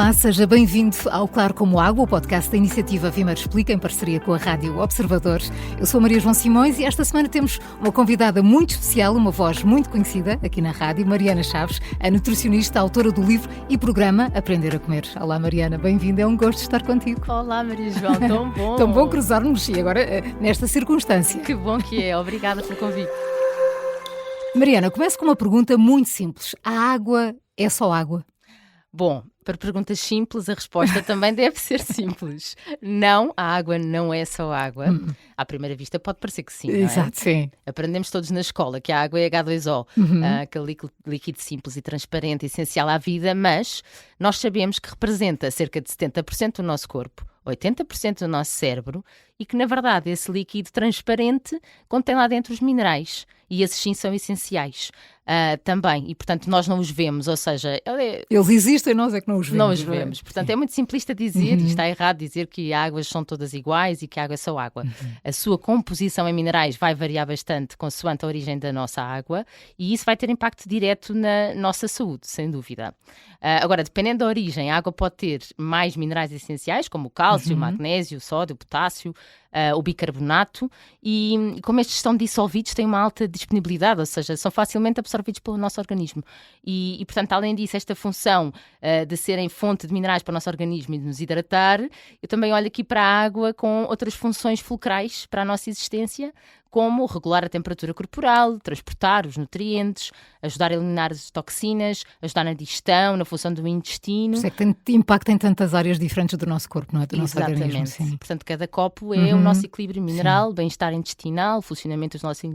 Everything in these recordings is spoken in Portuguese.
Olá, seja bem-vindo ao Claro como Água, o podcast da iniciativa Vimeiro Explica, em parceria com a Rádio Observador. Eu sou Maria João Simões e esta semana temos uma convidada muito especial, uma voz muito conhecida aqui na rádio, Mariana Chaves, a nutricionista, autora do livro e programa Aprender a Comer. Olá, Mariana, bem-vinda, é um gosto estar contigo. Olá, Maria João, tão bom. Tão bom cruzarmos e agora nesta circunstância. Que bom que é, obrigada pelo convite. Mariana, começo com uma pergunta muito simples. A água é só água? Bom, para perguntas simples, a resposta também deve ser simples. Não, a água não é só água. À primeira vista pode parecer que sim, não é? Exato, sim. Aprendemos todos na escola que a água é H2O, aquele líquido simples e transparente, essencial à vida, mas nós sabemos que representa cerca de 70% do nosso corpo, 80% do nosso cérebro e que, na verdade, esse líquido transparente contém lá dentro os minerais e esses sim são essenciais também. E, portanto, nós não os vemos, ou seja... Eles existem, nós é que não os vemos. Não os vemos. Portanto, é muito simplista dizer, e está errado dizer que águas são todas iguais e que a água é só água. A sua composição em minerais vai variar bastante consoante a origem da nossa água e isso vai ter impacto direto na nossa saúde, sem dúvida. Agora, dependendo da origem, a água pode ter mais minerais essenciais, como o cálcio, o magnésio, o sódio, o potássio, o bicarbonato, e como estes estão dissolvidos, têm uma alta disponibilidade, ou seja, são facilmente absorvidos pelo nosso organismo. E portanto, além disso, esta função de serem fonte de minerais para o nosso organismo e de nos hidratar, eu também olho aqui para a água com outras funções fulcrais para a nossa existência, como regular a temperatura corporal, transportar os nutrientes, ajudar a eliminar as toxinas, ajudar na digestão, na função do intestino. Isso é que tem impacto em tantas áreas diferentes do nosso corpo, não é? Do nosso organismo. Sim. Portanto, cada copo é o nosso equilíbrio mineral, bem-estar intestinal, funcionamento dos nossos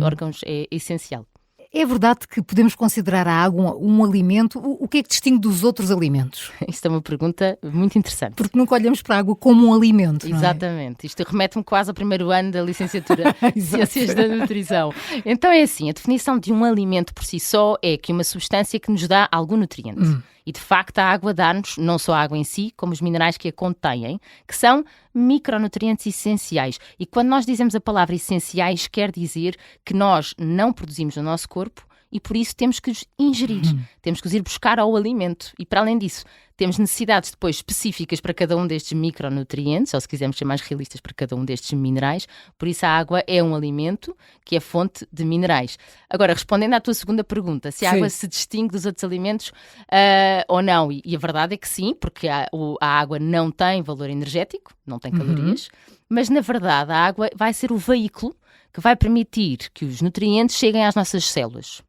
órgãos é essencial. É verdade que podemos considerar a água um alimento? O que é que distingue dos outros alimentos? Isto é uma pergunta muito interessante. Porque nunca olhamos para a água como um alimento, não é? Exatamente. Isto remete-me quase ao primeiro ano da licenciatura de Ciências da Nutrição. Então é assim, a definição de um alimento por si só é que uma substância que nos dá algum nutriente. E, de facto, a água dá-nos não só a água em si, como os minerais que a contêm, que são micronutrientes essenciais. E quando nós dizemos a palavra essenciais, quer dizer que nós não produzimos no nosso corpo e, por isso, temos que os ingerir. Temos que os ir buscar ao alimento. E, para além disso, temos necessidades depois específicas para cada um destes micronutrientes, ou se quisermos ser mais realistas, para cada um destes minerais. Por isso a água é um alimento que é fonte de minerais. Agora, respondendo à tua segunda pergunta, se a água se distingue dos outros alimentos ou não, e a verdade é que sim, porque a água não tem valor energético, não tem calorias, mas na verdade a água vai ser o veículo que vai permitir que os nutrientes cheguem às nossas células.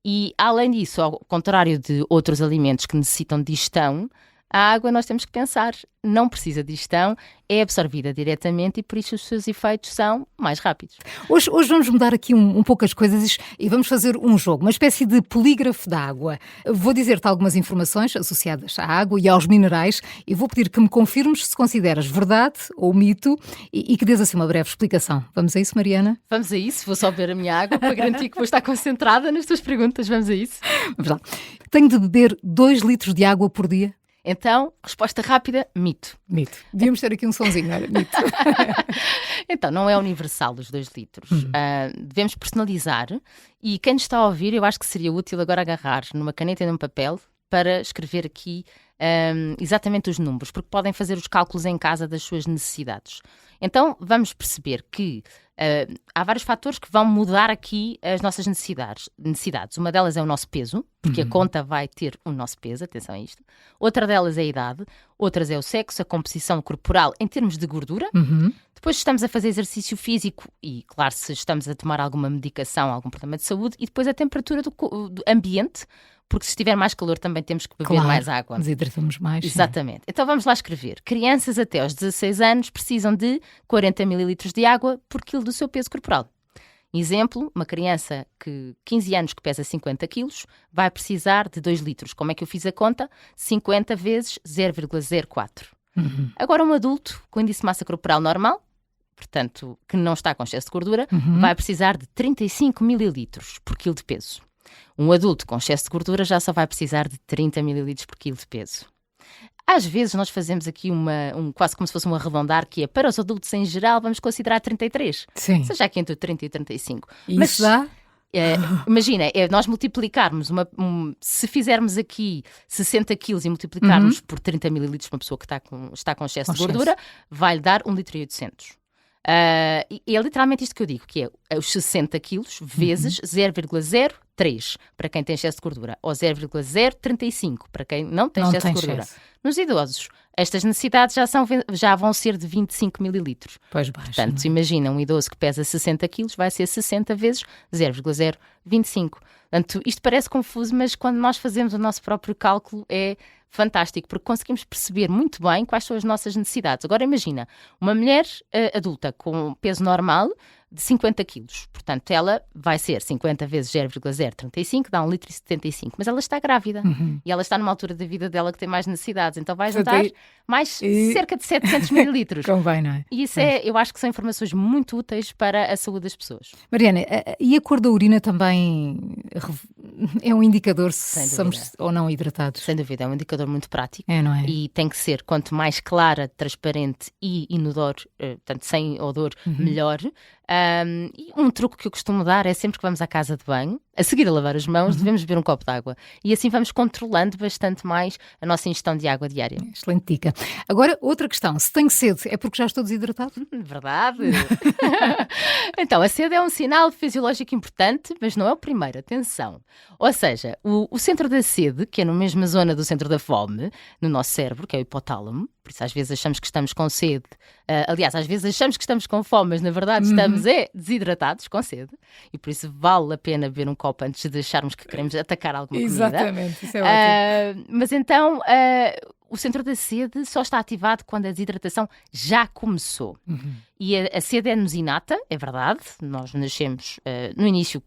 E, além disso, ao contrário de outros alimentos que necessitam de digestão, a água, nós temos que pensar, não precisa de digestão, é absorvida diretamente e por isso os seus efeitos são mais rápidos. Hoje vamos mudar aqui um pouco as coisas e vamos fazer um jogo, uma espécie de polígrafo da água. Vou dizer-te algumas informações associadas à água e aos minerais e vou pedir que me confirmes se consideras verdade ou mito e que dês assim uma breve explicação. Vamos a isso, Mariana? Vamos a isso, vou só beber a minha água para garantir que vou estar concentrada nas tuas perguntas. Vamos a isso. Vamos lá. Tenho de beber 2 litros de água por dia? Então, resposta rápida, mito. Mito. Devíamos ter aqui um sonzinho, era mito. Então, não é universal os 2 litros. Devemos personalizar e quem nos está a ouvir, eu acho que seria útil agora agarrar numa caneta e num papel para escrever aqui exatamente os números, porque podem fazer os cálculos em casa das suas necessidades. Então, vamos perceber que há vários fatores que vão mudar aqui as nossas necessidades. Uma delas é o nosso peso, porque a conta vai ter o nosso peso, atenção a isto. Outra delas é a idade, outras é o sexo, a composição corporal em termos de gordura. Depois estamos a fazer exercício físico e, claro, se estamos a tomar alguma medicação, algum problema de saúde. E depois a temperatura do ambiente, porque se estiver mais calor também temos que beber mais água. Nos hidratamos mais. Exatamente. Sim. Então vamos lá escrever. Crianças até aos 16 anos precisam de 40 ml de água por quilo do seu peso corporal. Exemplo, uma criança que 15 anos que pesa 50 quilos vai precisar de 2 litros. Como é que eu fiz a conta? 50 vezes 0,04. Agora um adulto com índice de massa corporal normal, portanto, que não está com excesso de gordura, vai precisar de 35 mililitros por quilo de peso. Um adulto com excesso de gordura já só vai precisar de 30 mililitros por quilo de peso. Às vezes nós fazemos aqui quase como se fosse um arredondar, que é para os adultos em geral vamos considerar 33. Sim. Seja aqui entre 30 e 35. Mas isso dá? Imagina, nós multiplicarmos, se fizermos aqui 60 quilos e multiplicarmos por 30 mililitros uma pessoa que está com excesso de gordura, vai-lhe dar 1,8 litro. E é literalmente isto que eu digo, que é os 60 quilos vezes 0,03 para quem tem excesso de gordura, ou 0,035 para quem não tem excesso de gordura. Nos idosos, estas necessidades já vão ser de 25 mililitros. Pois baixo. Portanto, imagina um idoso que pesa 60 quilos, vai ser 60 vezes 0,025. Portanto, isto parece confuso, mas quando nós fazemos o nosso próprio cálculo é fantástico, porque conseguimos perceber muito bem quais são as nossas necessidades. Agora imagina, uma mulher adulta com peso normal de 50 quilos. Portanto, ela vai ser 50 vezes 0,035, dá 1,75 litro. Mas ela está grávida. E ela está numa altura da vida dela que tem mais necessidades. Então vai juntar mais cerca de 700 mililitros. Convém, não é? E isso eu acho que são informações muito úteis para a saúde das pessoas. Mariana, e a cor da urina também é um indicador se somos ou não hidratados? Sem dúvida, é um indicador muito prático. É, não é? E tem que ser, quanto mais clara, transparente e inodor, portanto sem odor, melhor. E um truque que eu costumo dar é sempre que vamos à casa de banho, a seguir a lavar as mãos, devemos beber um copo de água. E assim vamos controlando bastante mais a nossa ingestão de água diária. Excelente dica. Agora, outra questão. Se tenho sede, é porque já estou desidratado? Verdade. Então, a sede é um sinal fisiológico importante, mas não é o primeiro. Atenção. Ou seja, o centro da sede, que é na mesma zona do centro da fome, no nosso cérebro, que é o hipotálamo, por isso às vezes achamos que estamos com sede. Aliás, às vezes achamos que estamos com fome, mas na verdade estamos desidratados, com sede. E por isso vale a pena beber um copo antes de acharmos que queremos atacar alguma comida. Exatamente, isso é ótimo. Mas então, o centro da sede só está ativado quando a desidratação já começou. E a sede é-nos inata, é verdade. Nós nascemos no início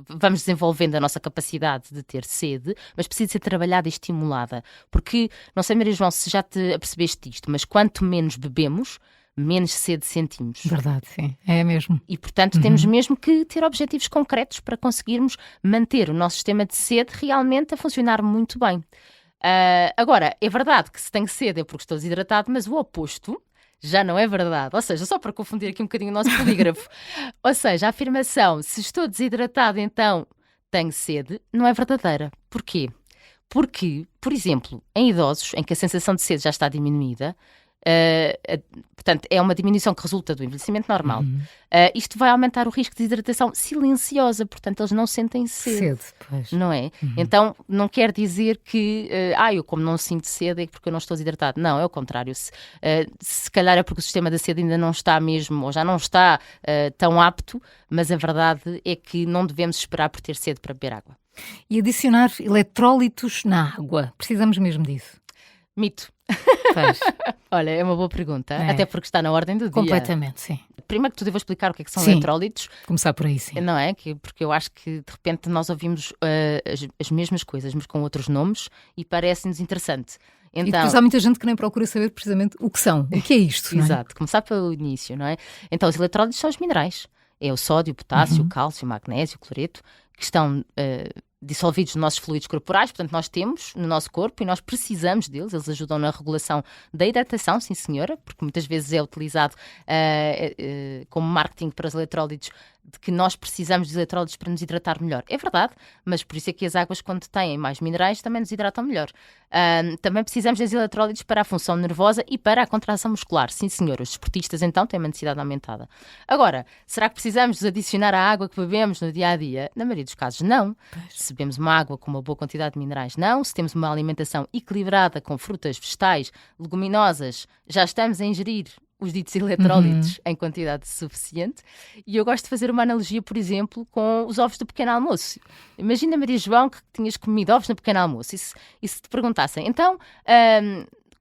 vamos desenvolvendo a nossa capacidade de ter sede, mas precisa ser trabalhada e estimulada. Porque, não sei, Maria João, se já te apercebeste disto, mas quanto menos bebemos, menos sede sentimos. Verdade, sim. É mesmo. E, portanto, temos mesmo que ter objetivos concretos para conseguirmos manter o nosso sistema de sede realmente a funcionar muito bem. Agora, é verdade que se tenho sede é porque estou desidratado, mas o oposto já não é verdade. Ou seja, só para confundir aqui um bocadinho o nosso polígrafo. Ou seja, a afirmação, se estou desidratado, então tenho sede, não é verdadeira. Porquê? Porque, por exemplo, em idosos, em que a sensação de sede já está diminuída, portanto, é uma diminuição que resulta do envelhecimento normal. Isto vai aumentar o risco de desidratação silenciosa, portanto, eles não sentem sede. Pois. Não é? Então, não quer dizer que eu como não sinto sede é porque eu não estou desidratado. Não, é o contrário. Se calhar é porque o sistema da sede ainda não está mesmo, ou já não está tão apto, mas a verdade é que não devemos esperar por ter sede para beber água. E adicionar eletrólitos na água, precisamos mesmo disso? Mito. Olha, é uma boa pergunta, até porque está na ordem do dia. Completamente, sim. Primeiro que tudo eu vou explicar o que são eletrólitos. Começar por aí, sim. Não é? Porque eu acho que de repente nós ouvimos as mesmas coisas, mas com outros nomes e parece-nos interessante. Então, e depois há muita gente que nem procura saber precisamente o que são, o que é isto. Exato, começar pelo início, não é? Então os eletrólitos são os minerais. É o sódio, o potássio, o cálcio, o magnésio, o cloreto, que estão dissolvidos nos nossos fluidos corporais, portanto nós temos no nosso corpo e nós precisamos deles, eles ajudam na regulação da hidratação, sim senhora, porque muitas vezes é utilizado como marketing para os eletrólitos, de que nós precisamos de eletrólitos para nos hidratar melhor. É verdade, mas por isso é que as águas, quando têm mais minerais, também nos hidratam melhor. Também precisamos dos eletrólitos para a função nervosa e para a contração muscular. Sim, senhor, os desportistas então têm uma necessidade aumentada. Agora, será que precisamos de adicionar à água que bebemos no dia-a-dia? Na maioria dos casos, não. Se bebemos uma água com uma boa quantidade de minerais, não. Se temos uma alimentação equilibrada com frutas, vegetais, leguminosas, já estamos a ingerir os ditos eletrólitos em quantidade suficiente. E eu gosto de fazer uma analogia, por exemplo, com os ovos do pequeno almoço. Imagina, Maria João, que tinhas comido ovos no pequeno almoço. E se te perguntassem, então,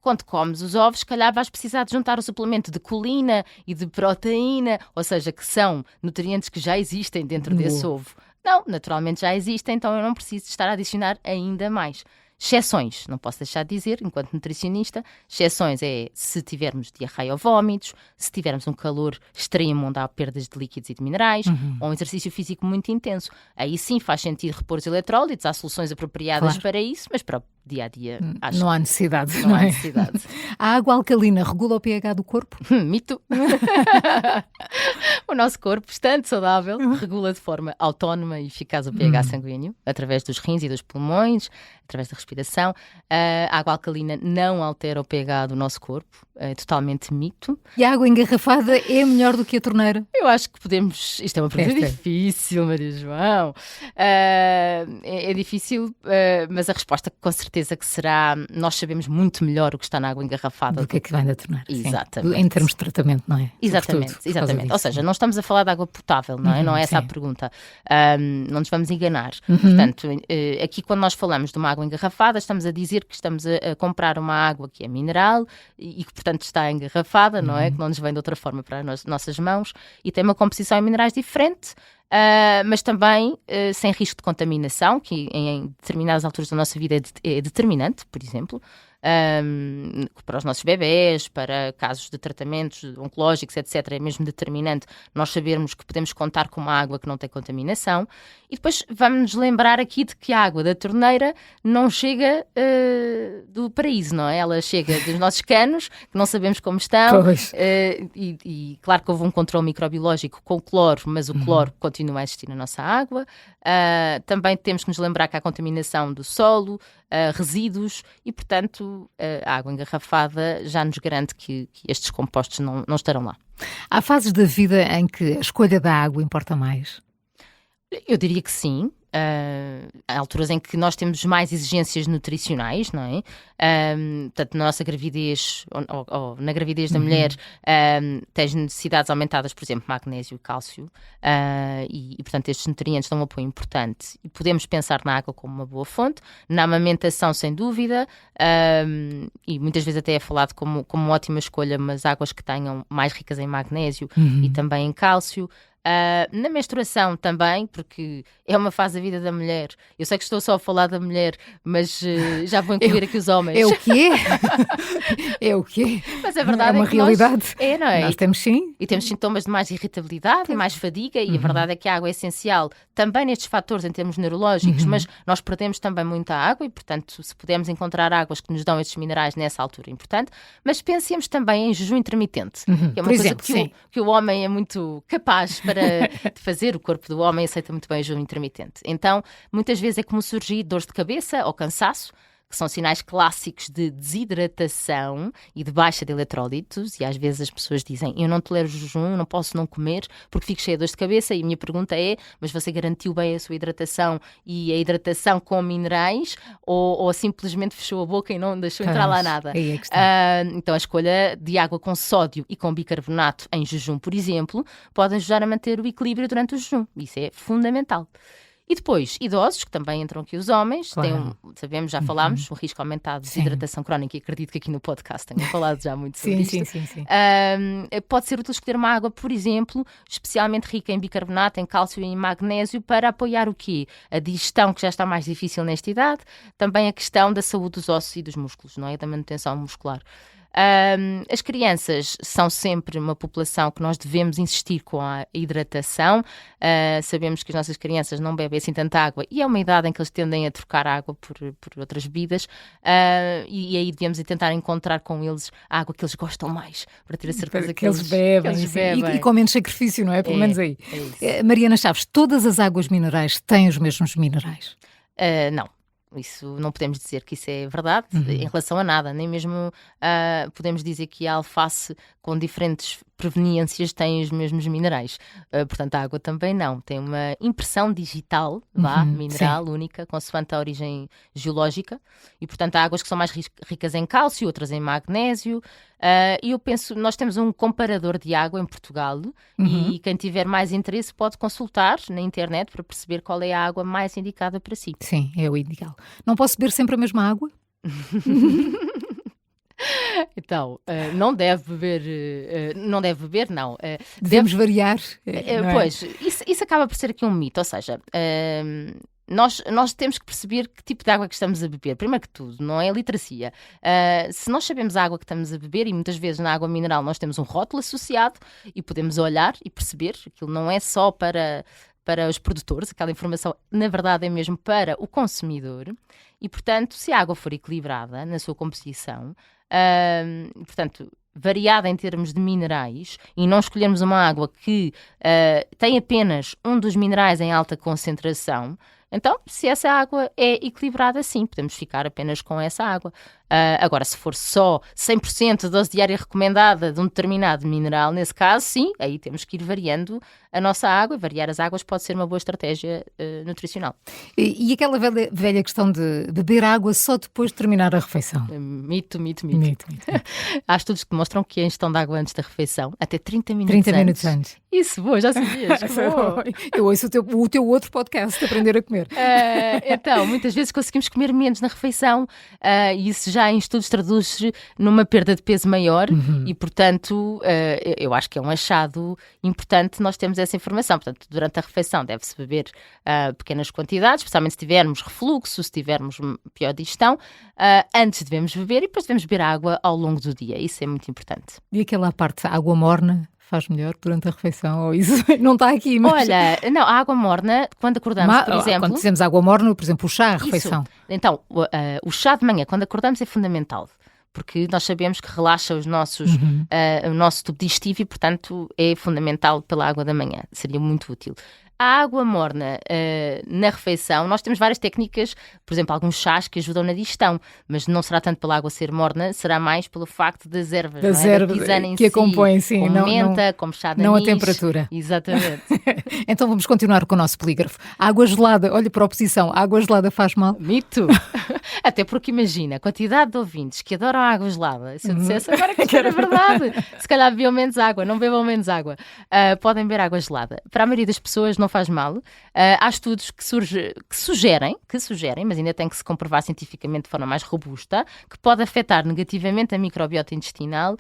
quando comes os ovos, se calhar vais precisar de juntar o suplemento de colina e de proteína, ou seja, que são nutrientes que já existem dentro desse ovo. Não, naturalmente já existem, então eu não preciso estar a adicionar ainda mais. Exceções, não posso deixar de dizer, enquanto nutricionista, exceções é se tivermos diarreia ou vómitos, se tivermos um calor extremo onde há perdas de líquidos e de minerais, ou um exercício físico muito intenso. Aí sim faz sentido repor os eletrólitos, há soluções apropriadas para isso, mas para o dia-a-dia. Não há necessidade. Não há necessidade. A água alcalina regula o pH do corpo? Mito. O nosso corpo, estando saudável, regula de forma autónoma e eficaz o pH sanguíneo, através dos rins e dos pulmões, através da respiração. A água alcalina não altera o pH do nosso corpo, é totalmente mito. E a água engarrafada é melhor do que a torneira? Eu acho que podemos... Isto é uma pergunta difícil, Maria João. É difícil, mas a resposta com certeza que será... Nós sabemos muito melhor o que está na água engarrafada do que é que vem da torneira. Exatamente. Em termos de tratamento, não é? Exatamente. Ou seja, não estamos a falar de água potável, não é? Não é essa a pergunta. Não nos vamos enganar. Portanto, aqui quando nós falamos de uma água engarrafada, estamos a dizer que estamos a comprar uma água que é mineral e que, portanto, está engarrafada, não é? Que não nos vem de outra forma para as nossas mãos e tem uma composição em minerais diferente. Mas também sem risco de contaminação, que em determinadas alturas da nossa vida é determinante, por exemplo, para os nossos bebés, para casos de tratamentos oncológicos, etc. É mesmo determinante nós sabermos que podemos contar com uma água que não tem contaminação. E depois vamos nos lembrar aqui de que a água da torneira não chega do paraíso, não é? Ela chega dos nossos canos, que não sabemos como estão, e claro que houve um controle microbiológico com cloro, mas o cloro continua a existir na nossa água. Também temos que nos lembrar que há contaminação do solo, resíduos e, portanto, a água engarrafada já nos garante que estes compostos não estarão lá. Há fases da vida em que a escolha da água importa mais? Eu diria que sim. Há alturas em que nós temos mais exigências nutricionais, não é? Portanto, na nossa gravidez ou na gravidez da mulher tens necessidades aumentadas, por exemplo, magnésio e cálcio e, portanto, estes nutrientes dão um apoio importante e podemos pensar na água como uma boa fonte, na amamentação sem dúvida e muitas vezes até é falado como uma ótima escolha, mas águas que tenham mais ricas em magnésio e também em cálcio. Na menstruação também, porque é uma fase da vida da mulher. Eu sei que estou só a falar da mulher, mas já vou incluir aqui os homens. É o quê? É o quê? Mas a verdade é uma realidade. Não é? Nós temos sim. E temos sintomas de mais irritabilidade, mais fadiga, e a verdade é que a água é essencial também nestes fatores em termos neurológicos, mas nós perdemos também muita água e, portanto, se pudermos encontrar águas que nos dão estes minerais nessa altura é importante. Mas pensemos também em jejum intermitente, que é uma coisa que o homem é muito capaz de fazer, o corpo do homem aceita muito bem o jejum intermitente. Então, muitas vezes é como surgir dores de cabeça ou cansaço, que são sinais clássicos de desidratação e de baixa de eletrólitos, e às vezes as pessoas dizem, eu não tolero jejum, não posso não comer porque fico cheia de dores de cabeça, e a minha pergunta é, mas você garantiu bem a sua hidratação e a hidratação com minerais ou simplesmente fechou a boca e não deixou entrar lá nada? Então a escolha de água com sódio e com bicarbonato em jejum, por exemplo, pode ajudar a manter o equilíbrio durante o jejum. Isso é fundamental. E depois, idosos, que também entram aqui os homens, sabemos, já falámos, o risco aumentado de desidratação crónica, e acredito que aqui no podcast tenham falado já muito sobre isto. Sim. Pode ser útil escolher uma água, por exemplo, especialmente rica em bicarbonato, em cálcio e em magnésio, para apoiar o quê? A digestão, que já está mais difícil nesta idade, também a questão da saúde dos ossos e dos músculos, não é? Da manutenção muscular. As crianças são sempre uma população que nós devemos insistir com a hidratação. Sabemos que as nossas crianças não bebem assim tanta água e é uma idade em que eles tendem a trocar água por outras bebidas, e aí devemos tentar encontrar com eles a água que eles gostam mais, para ter a certeza que eles bebem. E com menos sacrifício, não é? Pelo menos aí. Mariana Chaves, todas as águas minerais têm os mesmos minerais? Não. Isso não podemos dizer que isso é verdade em relação a nada, nem mesmo podemos dizer que a alface com diferentes proveniências tem os mesmos minerais. Portanto, a água também não. Tem uma impressão digital, mineral, única, consoante a origem geológica. E, portanto, há águas que são mais ricas em cálcio, outras em magnésio. E eu penso, nós temos um comparador de água em Portugal e quem tiver mais interesse pode consultar na internet para perceber qual é a água mais indicada para si. Sim, é o ideal. Não posso beber sempre a mesma água? Então, não deve beber, não. Devemos variar. Pois, isso acaba por ser aqui um mito, ou seja, nós temos que perceber que tipo de água que estamos a beber. Primeiro que tudo, não é a literacia. Se nós sabemos a água que estamos a beber, e muitas vezes na água mineral nós temos um rótulo associado e podemos olhar e perceber, aquilo não é só para para os produtores, aquela informação, na verdade, é mesmo para o consumidor. E, portanto, se a água for equilibrada na sua composição, portanto, variada em termos de minerais, e não escolhermos uma água que tem apenas um dos minerais em alta concentração, então, se essa água é equilibrada, sim, podemos ficar apenas com essa água. Agora, se for só 100% de dose diária recomendada de um determinado mineral, nesse caso, sim, aí temos que ir variando a nossa água, e variar as águas pode ser uma boa estratégia nutricional. E aquela velha questão de beber água só depois de terminar a refeição? Mito. Há estudos que demonstram que a ingestão de água antes da refeição, até 30 minutos 30 minutos antes. Isso, boa, já sabias. Eu ouço o teu outro podcast, Aprender a Comer. Então, muitas vezes conseguimos comer menos na refeição, e isso já em estudos traduz-se numa perda de peso maior, e portanto eu acho que é um achado importante nós termos essa informação. Portanto, durante a refeição deve-se beber pequenas quantidades, especialmente se tivermos refluxo, se tivermos pior digestão, antes devemos beber, e depois devemos beber água ao longo do dia, isso é muito importante. E aquela parte, água morna, faz melhor durante a refeição, ou isso não está aqui? Mas... Olha, não, a água morna, quando acordamos, por exemplo... Quando dizemos água morna, por exemplo, o chá, a refeição. Isso. Então, o chá de manhã, quando acordamos, é fundamental, porque nós sabemos que relaxa o nosso tubo digestivo e, portanto, é fundamental pela água da manhã, seria muito útil. A água morna na refeição, nós temos várias técnicas, por exemplo, alguns chás que ajudam na digestão, mas não será tanto pela água ser morna, será mais pelo facto das ervas, da tisana em que a compõem, sim, como menta, como chá de anis. Não a temperatura. Exatamente. Então vamos continuar com o nosso polígrafo. Água gelada, olha para a oposição, água gelada faz mal? Mito! Até porque imagina, a quantidade de ouvintes que adoram água gelada, se eu dissesse agora que era verdade, se calhar bebiam menos água, não bebam menos água, podem beber água gelada. Para a maioria das pessoas não faz mal. Há estudos que sugerem, mas ainda tem que se comprovar cientificamente de forma mais robusta, que pode afetar negativamente a microbiota intestinal,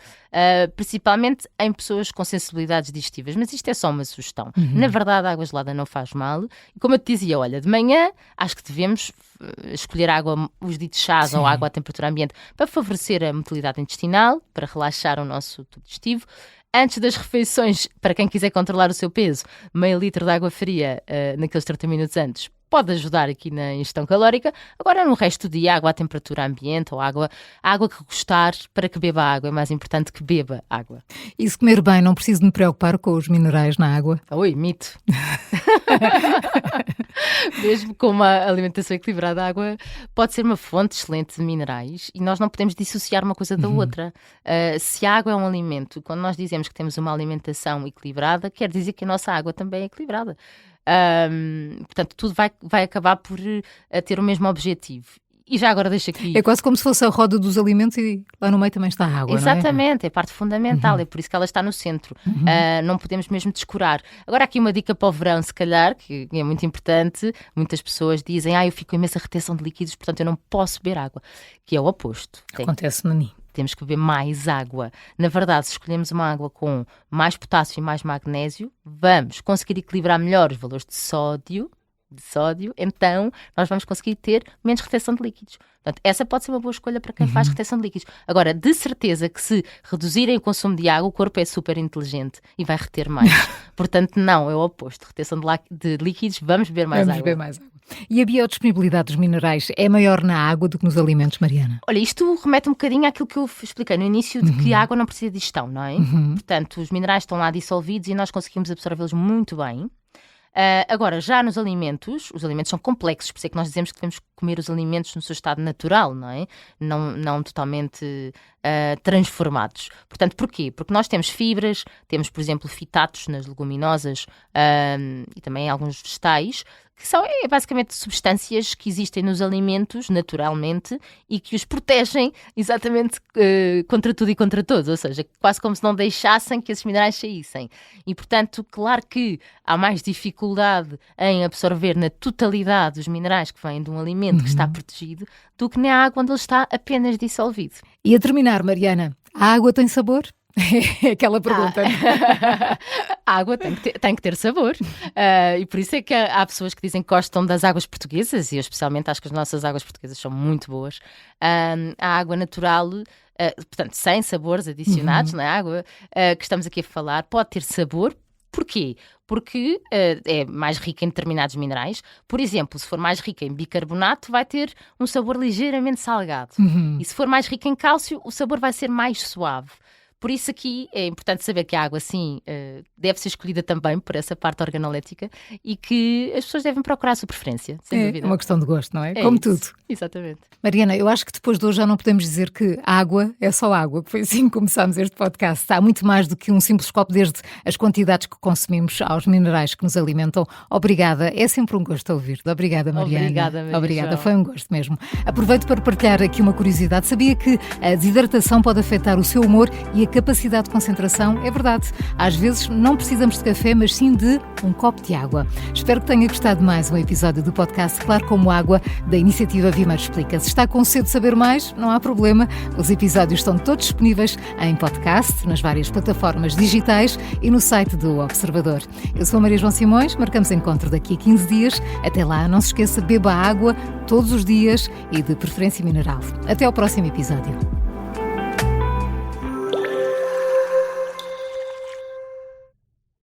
principalmente em pessoas com sensibilidades digestivas. Mas isto é só uma sugestão. Na verdade, a água gelada não faz mal. E como eu te dizia, olha, de manhã acho que devemos escolher água, os ditos chás, ou água à temperatura ambiente, para favorecer a motilidade intestinal, para relaxar o nosso tubo digestivo. Antes das refeições, para quem quiser controlar o seu peso, meio litro de água fria naqueles 30 minutos antes pode ajudar aqui na ingestão calórica. Agora, no resto do dia, água à temperatura ambiente ou água que gostar, para que beba água. É mais importante que beba água. E se comer bem, não preciso me preocupar com os minerais na água? Oi, mito. Mesmo com uma alimentação equilibrada, a água pode ser uma fonte excelente de minerais e nós não podemos dissociar uma coisa da outra. Se a água é um alimento, quando nós dizemos que temos uma alimentação equilibrada, quer dizer que a nossa água também é equilibrada. Portanto, tudo vai acabar por ter o mesmo objetivo. E já agora deixa aqui... É quase como se fosse a roda dos alimentos e lá no meio também está a água, Exatamente, não é? É parte fundamental, é por isso que ela está no centro. Não podemos mesmo descurar. Agora aqui uma dica para o verão, se calhar, que é muito importante. Muitas pessoas dizem, eu fico com imensa retenção de líquidos, portanto eu não posso beber água. Que é o oposto. Acontece-me a mim. Temos que beber mais água. Na verdade, se escolhemos uma água com mais potássio e mais magnésio, vamos conseguir equilibrar melhor os valores de sódio, então nós vamos conseguir ter menos retenção de líquidos. Portanto, essa pode ser uma boa escolha para quem faz retenção de líquidos. Agora, de certeza que se reduzirem o consumo de água, o corpo é super inteligente e vai reter mais. Portanto, não, é o oposto. Retenção de líquidos, vamos beber mais água. Beber mais água. E a biodisponibilidade dos minerais é maior na água do que nos alimentos, Mariana? Olha, isto remete um bocadinho àquilo que eu expliquei no início, de que a água não precisa de digestão, não é? Portanto, os minerais estão lá dissolvidos e nós conseguimos absorvê-los muito bem. Agora, já nos alimentos, os alimentos são complexos, por isso é que nós dizemos que devemos comer os alimentos no seu estado natural, não é? Não totalmente transformados. Portanto, porquê? Porque nós temos fibras, temos, por exemplo, fitatos nas leguminosas e também alguns vegetais, que são basicamente substâncias que existem nos alimentos naturalmente e que os protegem exatamente contra tudo e contra todos, ou seja, quase como se não deixassem que esses minerais saíssem. E, portanto, claro que há mais dificuldade em absorver na totalidade os minerais que vêm de um alimento que está protegido do que na água onde ele está apenas dissolvido. E a terminar, Mariana, a água tem sabor? É aquela pergunta. A água tem que ter sabor. E por isso é que há pessoas que dizem que gostam das águas portuguesas, e eu especialmente acho que as nossas águas portuguesas são muito boas. A água natural, portanto, sem sabores adicionados na água que estamos aqui a falar, pode ter sabor, Porquê? Porque é mais rica em determinados minerais. Por exemplo, se for mais rica em bicarbonato, vai ter um sabor ligeiramente salgado. E se for mais rica em cálcio, o sabor vai ser mais suave. Por isso aqui é importante saber que a água, sim, deve ser escolhida também por essa parte organolética e que as pessoas devem procurar a sua preferência, sem dúvida. É uma questão de gosto, não é? Como isso. tudo. Exatamente. Mariana, eu acho que depois de hoje já não podemos dizer que água é só água, que foi assim que começámos este podcast. Há muito mais do que um simples copo, desde as quantidades que consumimos aos minerais que nos alimentam. Obrigada, é sempre um gosto ouvir-te. Obrigada, Mariana. Obrigada, Maria. Obrigada, foi um gosto mesmo. Aproveito para partilhar aqui uma curiosidade. Sabia que a desidratação pode afetar o seu humor e a capacidade de concentração? É verdade. Às vezes não precisamos de café, mas sim de um copo de água. Espero que tenha gostado de mais um episódio do podcast Claro Como Água, da iniciativa Vimeiro Explica. Se está com sede de saber mais, não há problema. Os episódios estão todos disponíveis em podcast, nas várias plataformas digitais e no site do Observador. Eu sou a Maria João Simões, marcamos encontro daqui a 15 dias. Até lá, não se esqueça, beba água todos os dias e de preferência mineral. Até ao próximo episódio.